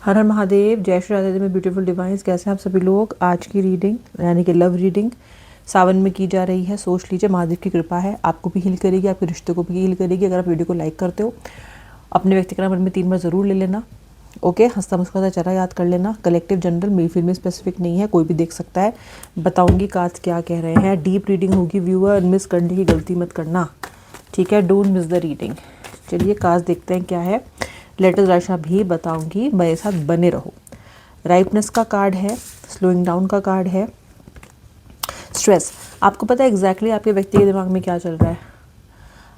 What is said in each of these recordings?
हर हर महादेव, जय श्री राधे में beautiful device. कैसे हैं आप सभी लोग। आज की रीडिंग यानी कि लव रीडिंग सावन में की जा रही है। सोच लीजिए महादेव की कृपा है, आपको भी हील करेगी, आपके रिश्ते को भी हील करेगी। अगर आप वीडियो को लाइक करते हो, अपने व्यक्ति का नंबर में 3 बार ज़रूर ले लेना। ओके, हंसता मुस्कुराता चेहरा याद कर लेना। Collective general, male female specific नहीं है, कोई भी देख सकता है। बताऊंगी कार्ड्स क्या कह रहे हैं। डीप रीडिंग होगी व्यूअर, मिस करने की गलती मत करना, ठीक है। Don't miss the reading. चलिए कार्ड्स देखते हैं क्या है। लेटर राशा भी बताऊंगी, मेरे साथ बने रहो। राइपनेस का कार्ड है, स्लोइंग डाउन का कार्ड है, स्ट्रेस। आपको पता है एग्जैक्टली आपके व्यक्ति के दिमाग में क्या चल रहा है।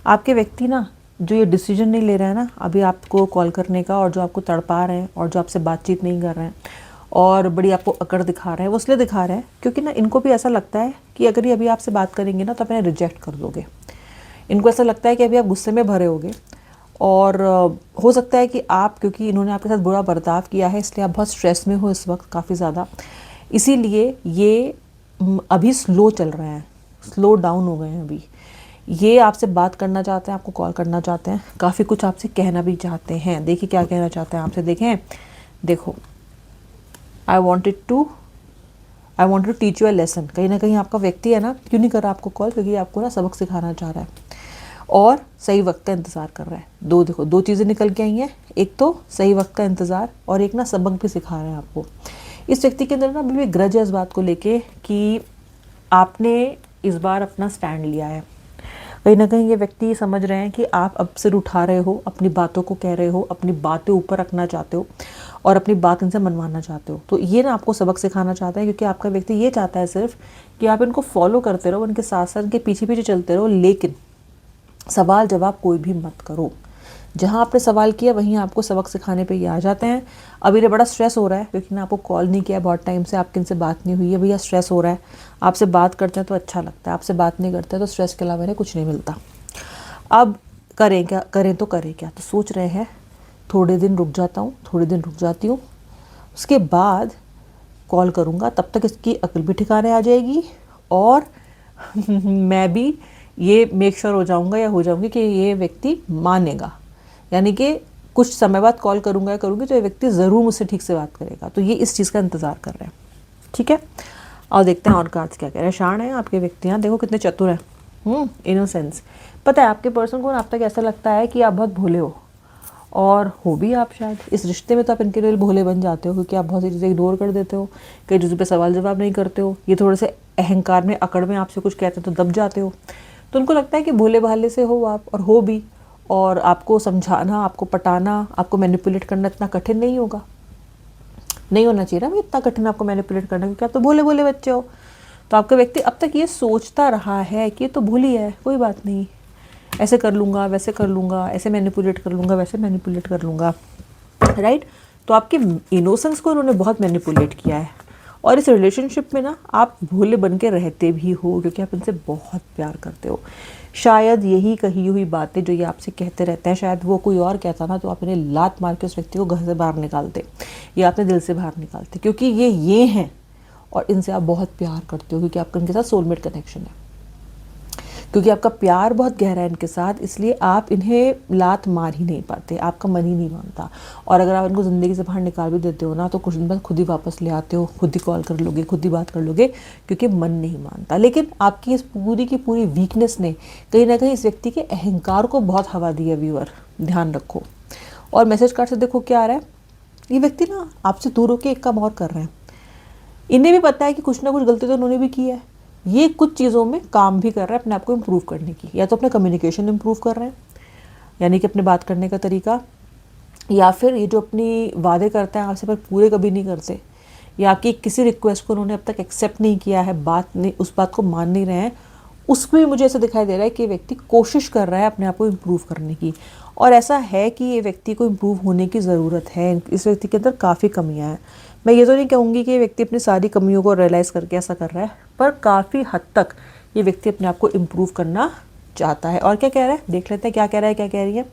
आपके व्यक्ति ना जो ये डिसीजन नहीं ले रहा है ना अभी आपको कॉल करने का, और जो आपको तड़पा रहे हैं और जो आपसे बातचीत नहीं कर रहे हैं और बड़ी आपको अकड़ दिखा रहे हैं, वो इसलिए दिखा रहे हैं क्योंकि ना इनको भी ऐसा लगता है कि अगर ये अभी आपसे बात करेंगे ना तो अपने रिजेक्ट कर दोगे। इनको ऐसा लगता है कि अभी आप गुस्से में भरे होगे और हो सकता है कि आप, क्योंकि इन्होंने आपके साथ बुरा बर्ताव किया है इसलिए आप बहुत स्ट्रेस में हो इस वक्त काफ़ी ज़्यादा। इसीलिए ये अभी स्लो चल रहे हैं, स्लो डाउन हो गए हैं अभी। ये आपसे बात करना चाहते हैं, आपको कॉल करना चाहते हैं, काफ़ी कुछ आपसे कहना भी चाहते हैं। देखिए क्या कहना चाहते हैं आपसे। देखें, देखो, I wanted to teach you a lesson. कहीं ना कहीं आपका व्यक्ति है ना, क्यों नहीं कर रहा आपको कॉल, क्योंकि आपको ना सबक सिखाना चाह रहा है और सही वक्त का इंतज़ार कर रहा है। देखो, दो चीज़ें निकल के आई हैं। एक तो सही वक्त का इंतज़ार और एक ना सबक भी सिखा रहे हैं आपको। इस व्यक्ति के अंदर ना अभी भी ग्रज है इस बात को लेके कि आपने इस बार अपना स्टैंड लिया है। कहीं ना कहीं ये व्यक्ति समझ रहे हैं कि आप अब सिर उठा रहे हो, अपनी बातों को कह रहे हो, अपनी बातें ऊपर रखना चाहते हो और अपनी बात इनसे मनवाना चाहते हो। तो ये ना आपको सबक सिखाना चाहता है क्योंकि आपका व्यक्ति ये चाहता है सिर्फ कि आप इनको फॉलो करते रहो, उनके साथ साथ इनके पीछे पीछे चलते रहो, लेकिन सवाल जवाब कोई भी मत करो। जहाँ आपने सवाल किया वहीं आपको सबक सिखाने पे ये आ जाते हैं। अभी ये बड़ा स्ट्रेस हो रहा है क्योंकि ना आपको कॉल नहीं किया है बहुत टाइम से, आपकी इनसे बात नहीं हुई है। भैया स्ट्रेस हो रहा है, आपसे बात करते हैं तो अच्छा लगता है, आपसे बात नहीं करते तो स्ट्रेस के अलावा कुछ नहीं मिलता। अब करें क्या, करें तो करें क्या। तो सोच रहे हैं थोड़े दिन रुक जाता हूँ, थोड़े दिन रुक जाती हूँ, उसके बाद कॉल करूँगा। तब तक इसकी अकल भी ठिकाने आ जाएगी और मैं भी ये मेक श्योर हो जाऊंगा या हो जाऊंगी कि ये व्यक्ति मानेगा। यानी कि कुछ समय बाद कॉल करूंगा या करूंगी तो ये व्यक्ति ज़रूर मुझसे ठीक से बात करेगा। तो ये इस चीज़ का इंतज़ार कर रहे हैं, ठीक है। और देखते हैं और कार्ड्स क्या कह रहे हैं। शान है आपके व्यक्ति, यहाँ देखो कितने चतुर हैं। इनोसेंस। पता है आपके पर्सन को अब तक ऐसा लगता है कि आप बहुत भोले हो, और हो भी आप शायद इस रिश्ते में तो आप इनके लिए भोले बन जाते हो क्योंकि आप बहुत सी चीज़ें इग्नोर कर देते हो, कई चीज़ों पे सवाल जवाब नहीं करते हो। ये थोड़े से अहंकार में, अकड़ में आपसे कुछ कहते हैं तो दब जाते हो। तो उनको लगता है कि भोले भाले से हो आप, और हो भी, और आपको समझाना, आपको पटाना, आपको मैनिपुलेट करना इतना कठिन नहीं होगा, नहीं होना चाहिए ना इतना कठिन आपको मैनिपुलेट करना, क्योंकि आप तो भोले भोले बच्चे हो। तो आपका व्यक्ति अब तक ये सोचता रहा है कि ये तो भूली है, कोई बात नहीं, ऐसे कर लूँगा, वैसे कर लूँगा, ऐसे मैनिपुलेट कर लूँगा, वैसे मैनिपुलेट कर लूँगा, राइट। तो आपके इनोसेंस को उन्होंने बहुत मैनिपुलेट किया है और इस रिलेशनशिप में ना आप भोले बन के रहते भी हो क्योंकि आप इनसे बहुत प्यार करते हो। शायद यही कही हुई बातें जो ये आपसे कहते रहते हैं, शायद वो कोई और कहता ना तो आप इन्हें लात मार के उस व्यक्ति को घर से बाहर निकालते या अपने दिल से बाहर निकालते, क्योंकि ये हैं और इनसे आप बहुत प्यार करते हो क्योंकि आपका इनके साथ सोलमेट कनेक्शन है, क्योंकि आपका प्यार बहुत गहरा है इनके साथ, इसलिए आप इन्हें लात मार ही नहीं पाते, आपका मन ही नहीं मानता। और अगर आप इनको ज़िंदगी से बाहर निकाल भी देते हो ना तो कुछ दिन बाद खुद ही वापस ले आते हो, खुद ही कॉल कर लोगे, खुद ही बात कर लोगे, क्योंकि मन नहीं मानता। लेकिन आपकी इस पूरी की पूरी वीकनेस ने कहीं ना कहीं इस व्यक्ति के अहंकार को बहुत हवा दी है व्यूअर, ध्यान रखो। और मैसेज कार्ड से देखो क्या आ रहा है। ये व्यक्ति ना आपसे दूर होकर एक काम और कर रहे हैं। इन्हें भी पता है कि कुछ ना कुछ गलती तो उन्होंने भी की है, ये कुछ चीज़ों में काम भी कर रहा है अपने आप को इम्प्रूव करने की। या तो अपना कम्युनिकेशन इम्प्रूव कर रहे हैं, यानी कि अपने बात करने का तरीका, या फिर ये जो अपनी वादे करते हैं आपसे पर पूरे कभी नहीं करते, या आपकी किसी रिक्वेस्ट को उन्होंने अब तक एक्सेप्ट नहीं किया है, बात नहीं, उस बात को मान नहीं रहे हैं, उसमें भी मुझे ऐसा दिखाई दे रहा है कि ये व्यक्ति कोशिश कर रहा है अपने आप को इम्प्रूव करने की। और ऐसा है कि ये व्यक्ति को इम्प्रूव होने की ज़रूरत है, इस व्यक्ति के अंदर काफ़ी कमियाँ हैं। मैं ये तो नहीं कहूँगी कि ये व्यक्ति अपनी सारी कमियों को रियलाइज़ करके ऐसा कर रहा है, पर काफ़ी हद तक ये व्यक्ति अपने आप को इम्प्रूव करना चाहता है। और क्या कह रहा है देख लेते हैं, क्या कह रहा है, क्या कह रही है।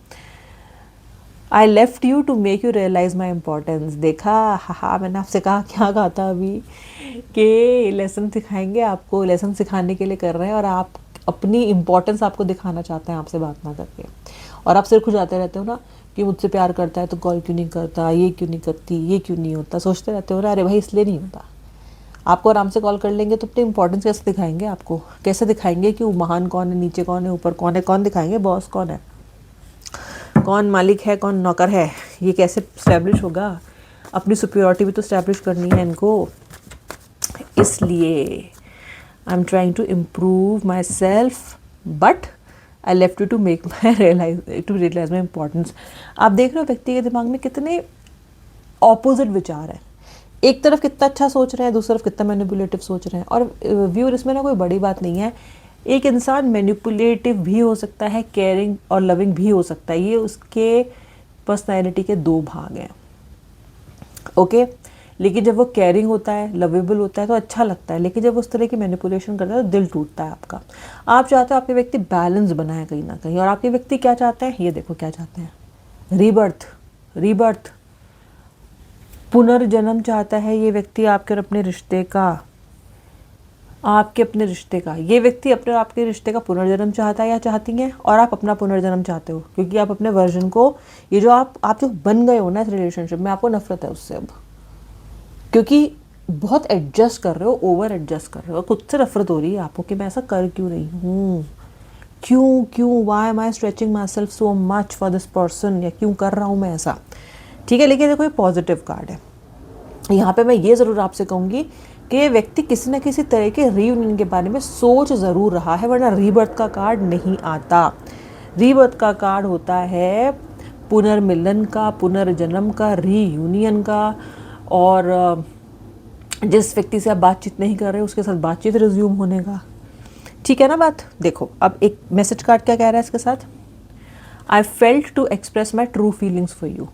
I left you to make you realise my importance. देखा, हाँ मैंने आपसे क्या कहा था अभी कि लेसन सिखाएंगे आपको, लेसन सिखाने के लिए कर रहे हैं और आप अपनी इम्पोर्टेंस आपको दिखाना चाहते हैं आपसे बात ना करके, और आप सिर खुजाते रहते हो ना कि मुझसे प्यार करता है तो कॉल क्यों नहीं करता, ये क्यों नहीं करती, ये क्यों नहीं होता, सोचते रहते हो ना। अरे भाई इसलिए नहीं होता। आपको आराम से कॉल कर लेंगे तो अपनी इंपॉर्टेंस कैसे दिखाएंगे, आपको कैसे दिखाएंगे कि वो महान कौन है, नीचे कौन है, ऊपर कौन है, कौन दिखाएंगे, बॉस कौन है, कौन मालिक है, कौन नौकर है, ये कैसे स्टैब्लिश होगा। अपनी सुपीरियरिटी भी तो स्टैब्लिश करनी है इनको। इसलिए I am trying to improve myself but I left to make my realise my importance. आप देख रहे हो व्यक्ति के दिमाग में कितने ऑपोजिट विचार हैं। एक तरफ कितना अच्छा सोच रहे हैं, दूसरी तरफ कितना मैनिपुलेटिव सोच रहे हैं। और व्यूअर इसमें ना कोई बड़ी बात नहीं है। एक इंसान मैनिपुलेटिव भी हो सकता है, केयरिंग और लविंग भी हो सकता है। ये उसके पर्सनैलिटी के दो भाग हैं। ओके लेकिन जब वो केयरिंग होता है, लवेबल होता है तो अच्छा लगता है। लेकिन जब उस तरह की मैनिपुलेशन करता है तो दिल टूटता है आपका। आप चाहते हो आपके व्यक्ति बैलेंस बनाए कहीं ना कहीं। और आपके व्यक्ति क्या चाहते हैं, ये देखो क्या चाहते हैं, रीबर्थ। रीबर्थ, पुनर्जन्म चाहता है ये व्यक्ति आपके और अपने रिश्ते का, आपके अपने रिश्ते का। ये व्यक्ति अपने और आपके रिश्ते का पुनर्जन्म चाहता है या चाहती हैं, और आप अपना पुनर्जन्म चाहते हो। क्योंकि आप अपने वर्जन को, ये जो आप जो बन गए हो ना इस रिलेशनशिप में, आपको नफरत है उससे अब। क्योंकि बहुत एडजस्ट कर रहे हो, ओवर एडजस्ट कर रहे हो, खुद से नफरत हो रही है आपको कि मैं ऐसा कर क्यों रही हूँ, क्यों why am I stretching myself so much for this person, या क्यों कर रहा हूँ मैं ऐसा। ठीक है, लेकिन देखो ये पॉजिटिव कार्ड है। यहाँ पे मैं ये ज़रूर आपसे कहूँगी कि ये व्यक्ति किसी न किसी तरह के रीयूनियन के बारे में सोच ज़रूर रहा है, वरना रीबर्थ का कार्ड नहीं आता। रीबर्थ का कार्ड होता है पुनर्मिलन का, पुनर्जन्म का, रीयूनियन का। और जिस व्यक्ति से आप बातचीत नहीं कर रहे उसके साथ बातचीत रिज्यूम होने का। ठीक है ना बात। देखो अब एक मैसेज कार्ड क्या कह रहा है इसके साथ, I felt to express my true feelings for you.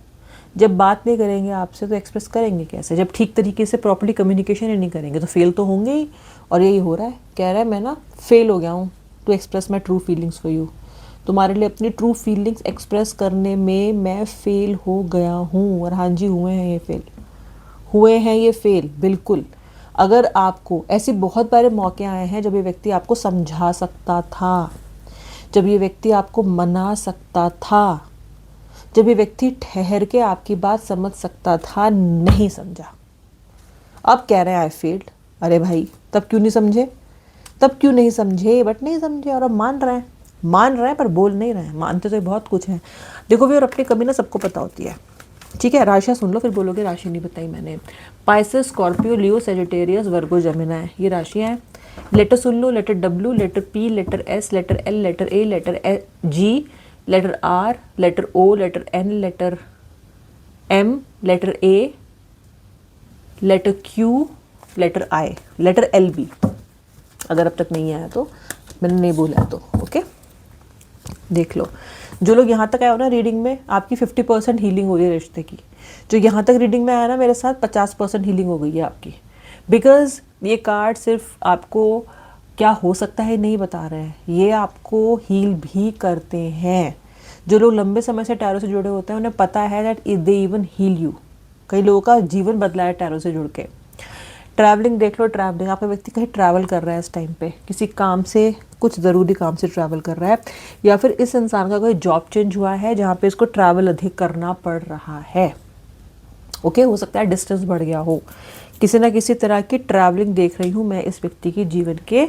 जब बात नहीं करेंगे आपसे तो एक्सप्रेस करेंगे कैसे, जब ठीक तरीके से प्रॉपर्ली कम्युनिकेशन ही नहीं करेंगे तो फेल तो होंगे ही। और यही हो रहा है, कह रहा है मैं ना फेल हो गया हूँ to express my true feelings for you. तुम्हारे लिए अपनी ट्रू फीलिंग्स एक्सप्रेस करने में मैं फेल हो गया हूँ। और हाँ जी, हुए हैं ये फेल, हुए हैं ये फेल बिल्कुल। अगर आपको ऐसे बहुत बारे मौके आए हैं जब ये व्यक्ति आपको समझा सकता था, जब ये व्यक्ति आपको मना सकता था, जब ये व्यक्ति ठहर के आपकी बात समझ सकता था, नहीं समझा। अब कह रहे हैं आई फेल्ड। अरे भाई तब क्यों नहीं समझे, तब क्यों नहीं समझे, बट नहीं समझे। और अब मान रहे हैं पर बोल नहीं रहे हैं। मानते तो बहुत कुछ है। देखो भी, और अपनी कमी ना सबको पता होती है। ठीक है, राशियाँ सुन लो फिर बोलोगे राशि नहीं बताई मैंने। Pisces, Scorpio, Leo, Sagittarius, Virgo, Gemini, ये राशियाँ हैं। लेटर सुन लो, letter W, letter P, letter S, letter L, letter A, letter G, letter R, letter O, letter N, letter M, letter A, letter Q, letter I, letter L B. अगर अब तक नहीं आया तो, मैंने नहीं बोला है तो ओके। देख लो, जो लोग यहाँ तक आए हो ना रीडिंग में, आपकी 50% हीलिंग हो रही है रिश्ते की। जो यहाँ तक रीडिंग में आया ना मेरे साथ, 50% हीलिंग हो गई है आपकी। बिकॉज ये कार्ड सिर्फ आपको क्या हो सकता है नहीं बता रहे हैं, ये आपको हील भी करते हैं। जो लोग लंबे समय से टैरो से जुड़े होते हैं उन्हें पता है that they even heal you. कई लोगों का जीवन बदला है टैरो से जुड़ के। ट्रैवलिंग देख लो, ट्रैवलिंग, आपका व्यक्ति कहीं ट्रैवल कर रहा है इस टाइम पे, किसी काम से, कुछ ज़रूरी काम से ट्रैवल कर रहा है, या फिर इस इंसान का कोई जॉब चेंज हुआ है जहाँ पे इसको ट्रैवल अधिक करना पड़ रहा है। ओके, हो सकता है डिस्टेंस बढ़ गया हो। किसी ना किसी तरह की ट्रैवलिंग देख रही हूँ मैं इस व्यक्ति की जीवन के,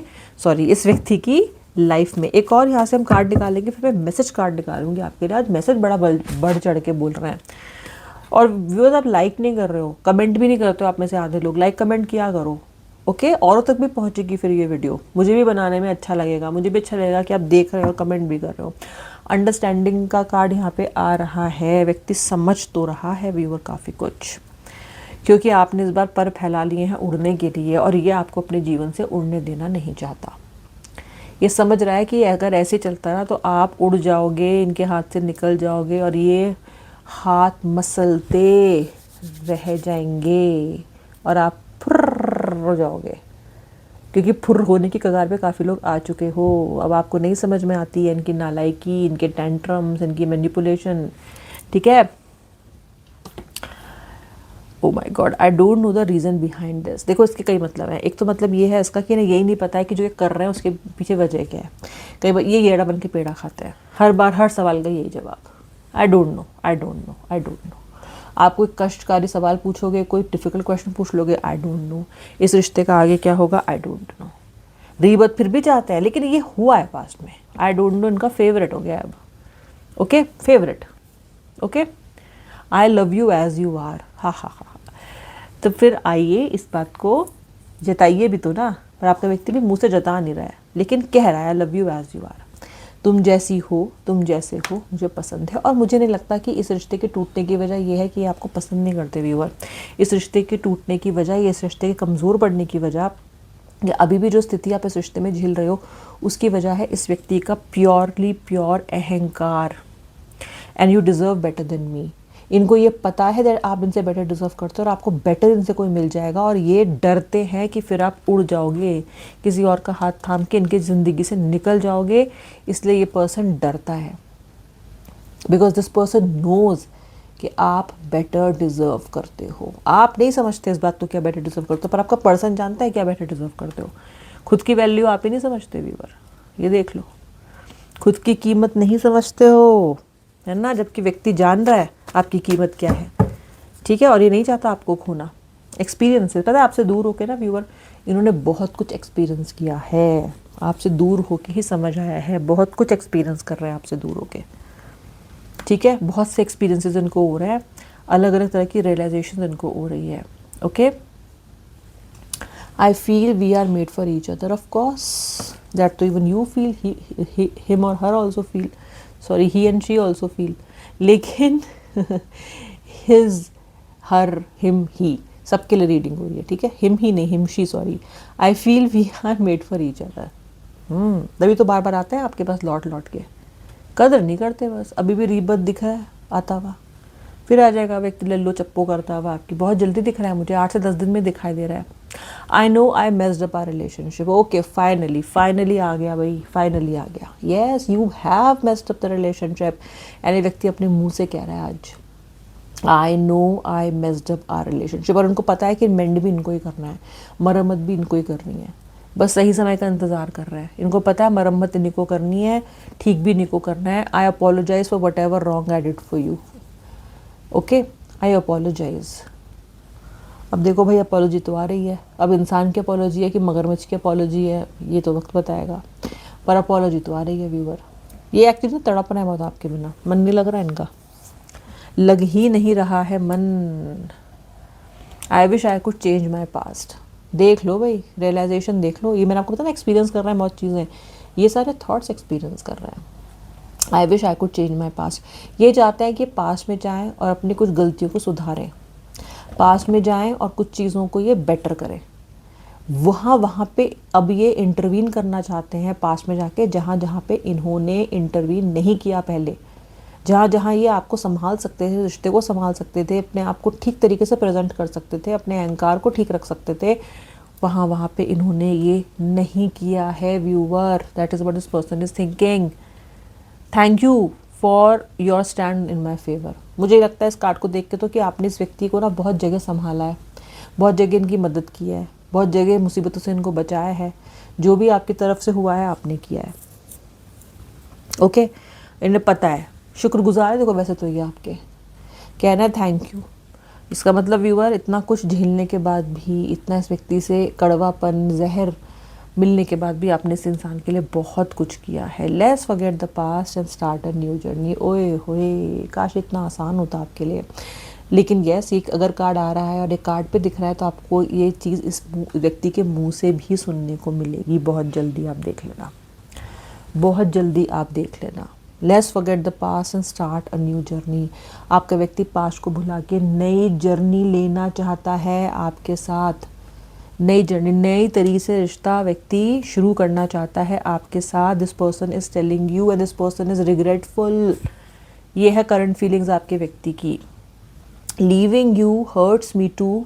इस व्यक्ति की लाइफ में। एक और यहाँ से हम कार्ड निकालेंगे, फिर मैं मैसेज कार्ड निकालूंगी आपके लिए। आज मैसेज बड़ा बढ़ चढ़ के बोल रहे हैं। और व्यूअर्स आप लाइक नहीं कर रहे हो, कमेंट भी नहीं करते हो आप में से आधे लोग। लाइक कमेंट किया करो ओके, औरों तक भी पहुंचेगी फिर ये वीडियो, मुझे भी बनाने में अच्छा लगेगा। मुझे भी अच्छा लगेगा कि आप देख रहे हो, कमेंट भी कर रहे हो। अंडरस्टैंडिंग का कार्ड यहाँ पे आ रहा है। व्यक्ति समझ तो रहा है व्यूअर काफ़ी कुछ, क्योंकि आपने इस बार पर फैला लिए हैं उड़ने के लिए, और ये आपको अपने जीवन से उड़ने देना नहीं चाहता। ये समझ रहा है कि अगर ऐसे चलता रहा तो आप उड़ जाओगे, इनके हाथ से निकल जाओगे, और ये हाथ मसलते रह जाएंगे और आप फुर्र हो जाओगे। क्योंकि फुर्र होने की कगार पे काफ़ी लोग आ चुके हो। अब आपको नहीं समझ में आती है इनकी नालायकी, इनके टेंट्रम्स, इनकी मैनिपुलेशन। ठीक है, oh my God, I don't know the reason behind this. देखो इसके कई मतलब हैं। एक तो मतलब ये है इसका कि इन्हें यही नहीं पता है कि जो ये कर रहे हैं उसके पीछे वजह क्या है। कई बार ये येड़ा बन के पेड़ा खाते हैं, हर बार हर सवाल का यही जवाब। आई don't no, I don't no, I don't no. आप कोई कष्टकारी सवाल पूछोगे, कोई डिफिकल्ट क्वेश्चन पूछ लोगे, आई डोंट नो। इस रिश्ते का आगे क्या होगा, आई डोंट नो। रीबर्थ फिर भी चाहते हैं, लेकिन ये हुआ है पास्ट में। आई डोंट नो इनका फेवरेट हो गया अब। Okay, favourite. Okay, I love you as you are, हा हा हा। तो फिर आइए इस बात को जताइए भी तो ना। पर आपका व्यक्ति भी मुंह से जता नहीं रहा है, लेकिन कह रहा है I love you as you are. तुम जैसी हो, तुम जैसे हो मुझे पसंद है। और मुझे नहीं लगता कि इस रिश्ते के टूटने की वजह यह है कि आपको पसंद नहीं करते व्यूअर। इस रिश्ते के टूटने की वजह, इस रिश्ते के कमज़ोर पड़ने की वजह, या अभी भी जो स्थिति आप इस रिश्ते में झेल रहे हो, उसकी वजह है इस व्यक्ति का प्योर अहंकार। And you deserve better than me. इनको ये पता है दैट आप इनसे बेटर डिज़र्व करते हो और आपको बेटर इनसे कोई मिल जाएगा, और ये डरते हैं कि फिर आप उड़ जाओगे, किसी और का हाथ थाम के इनकी ज़िंदगी से निकल जाओगे। इसलिए ये पर्सन डरता है, बिकॉज दिस पर्सन नोज कि आप बेटर डिज़र्व करते हो। आप नहीं समझते इस बात को क्या बेटर डिज़र्व करते हो, पर आपका पर्सन जानता है क्या बेटर डिज़र्व करते हो। खुद की वैल्यू आप ही नहीं समझते व्यूअर, ये देख लो। खुद की कीमत नहीं समझते हो, है ना, जबकि व्यक्ति जान रहा है आपकी कीमत क्या है। ठीक है, और ये नहीं चाहता आपको खोना। एक्सपीरियंस है, पता है आपसे दूर होके ना व्यूअर, इन्होंने बहुत कुछ एक्सपीरियंस किया है। आपसे दूर होके ही समझ आया है, बहुत कुछ एक्सपीरियंस कर रहे हैं आपसे दूर होके। ठीक है, बहुत से एक्सपीरियंसेस इनको हो रहे हैं, अलग अलग तरह की रियलाइजेशन इनको हो रही है। Okay, I feel we are made for each other. Of course, that तो even you feel, him or her also feel. Sorry, he and she also feel. लेकिन his, her, him, he सबके लिए reading हो रही है। ठीक है, him ही नहीं, him she, sorry. I feel we are made for each other. तभी तो बार बार आता है आपके पास लौट लौट के। कदर नहीं करते, बस अभी भी रीबत दिख रहा है आता हुआ, फिर आ जाएगा व्यक्ति लल्लो चप्पो करता हुआ आपकी। बहुत जल्दी दिख रहा है मुझे, 8 से 10 दिन में दिखाई दे रहा है। I know I messed up our relationship. Okay, finally आ गया भाई, फाइनली आ गया। Yes, you have messed up the relationship. यानी व्यक्ति अपने मुंह से कह रहा है आज, I know I messed up our relationship. और उनको पता है कि मेंड भी इनको ही करना है, मरम्मत भी इनको ही करनी है, बस सही समय का इंतज़ार कर रहा है। इनको पता है मरम्मत इन्हीं को करनी है, ठीक भी इन्हीं को करना है। I apologise for whatever wrong I did for you. Okay, I apologise. अब देखो भाई, अपोलॉजी तो आ रही है। अब इंसान की अपोलॉजी है कि मगरमच्छ की अपोलॉजी है, ये तो वक्त बताएगा, पर अपोलॉजी तो आ रही है व्यूअर। ये एक्चुअली तड़पना है बहुत आपके बिना, मन नहीं लग रहा है इनका, लग ही नहीं रहा है मन। I wish I could change my past. देख लो भाई, रियलाइजेशन देख लो। ये मैंने आपको पता ना, एक्सपीरियंस कर रहा है बहुत चीज़ें, ये सारे थॉट्स एक्सपीरियंस कर रहा है। I wish I could change my past. ये चाहता है कि पास्ट में जाएं और अपनी कुछ गलतियों को सुधारें, पास्ट में जाएं और कुछ चीज़ों को ये बेटर करें। वहाँ पे अब ये इंटरवीन करना चाहते हैं पास्ट में जाके, जहाँ पे इन्होंने इंटरवीन नहीं किया पहले। जहाँ ये आपको संभाल सकते थे, रिश्ते को संभाल सकते थे, अपने आप को ठीक तरीके से प्रेजेंट कर सकते थे, अपने अहंकार को ठीक रख सकते थे, वहाँ पे इन्होंने ये नहीं किया है viewer. That is what this person is thinking. Thank you for your stand in my favour. मुझे लगता है इस कार्ड को देख के तो कि आपने इस व्यक्ति को ना बहुत जगह संभाला है, बहुत जगह इनकी मदद की है, बहुत जगह मुसीबतों से इनको बचाया है। जो भी आपकी तरफ से हुआ है आपने किया है। ओके, इन्हें पता है, शुक्रगुजार है। देखो वैसे तो ये आपके कहना है थैंक यू। इसका मतलब व्यूअर, इतना कुछ झेलने के बाद भी, इतना इस व्यक्ति से कड़वापन, जहर मिलने के बाद भी आपने इस इंसान के लिए बहुत कुछ किया है। Let's forget the past and start a new journey. ओए होए, काश इतना आसान होता आपके लिए। लेकिन यस, एक अगर कार्ड आ रहा है और एक कार्ड पे दिख रहा है, तो आपको ये चीज़ इस व्यक्ति के मुंह से भी सुनने को मिलेगी बहुत जल्दी। आप देख लेना, बहुत जल्दी आप देख लेना। Let's forget the past and start a new journey. आपका व्यक्ति पास्ट को भुला के नई जर्नी लेना चाहता है आपके साथ। नई जर्नी, नई तरीके से रिश्ता व्यक्ति शुरू करना चाहता है आपके साथ। This person is telling you and this person is regretful. ये है करंट फीलिंग्स आपके व्यक्ति की। Leaving you hurts me too,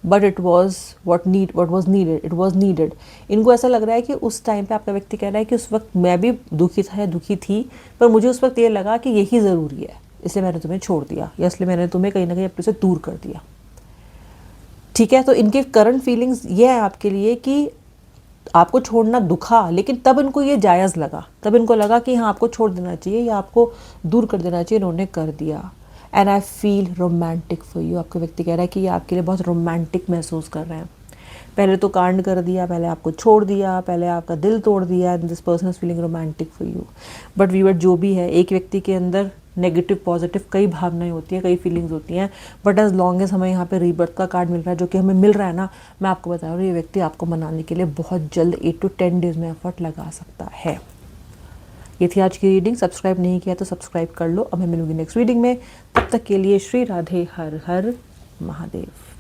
but it was what was needed, it was needed. इनको ऐसा लग रहा है कि उस टाइम पे आपका व्यक्ति कह रहा है कि उस वक्त मैं भी दुखी था या दुखी थी, पर मुझे उस वक्त ये लगा कि यही ज़रूरी है, इसलिए मैंने तुम्हें छोड़ दिया, या इसलिए मैंने तुम्हें कहीं ना कहीं अपने से दूर कर दिया। ठीक है, तो इनके करंट फीलिंग्स ये है आपके लिए कि आपको छोड़ना दुखा, लेकिन तब इनको ये जायज़ लगा, तब इनको लगा कि हाँ आपको छोड़ देना चाहिए या आपको दूर कर देना चाहिए, इन्होंने कर दिया। And I feel romantic for you. आपका व्यक्ति कह रहा है कि ये आपके लिए बहुत रोमांटिक महसूस कर रहे हैं। पहले तो कांड कर दिया, पहले आपको छोड़ दिया, पहले आपका दिल तोड़ दिया, and this person is feeling romantic for you. But viewer, जो भी है, एक व्यक्ति के अंदर नेगेटिव पॉजिटिव कई भावनाएं होती हैं, कई फीलिंग्स होती हैं, बट एज लॉन्ग एज हमें यहाँ पे रीबर्थ का कार्ड मिल रहा है, जो कि हमें मिल रहा है ना, मैं आपको बता रहा हूँ ये व्यक्ति आपको मनाने के लिए बहुत जल्द 8 to 10 डेज में एफर्ट लगा सकता है। ये थी आज की रीडिंग। सब्सक्राइब नहीं किया तो सब्सक्राइब कर लो। अब मैं मिलूंगी नेक्स्ट रीडिंग में, तब तक के लिए श्री राधे, हर हर महादेव।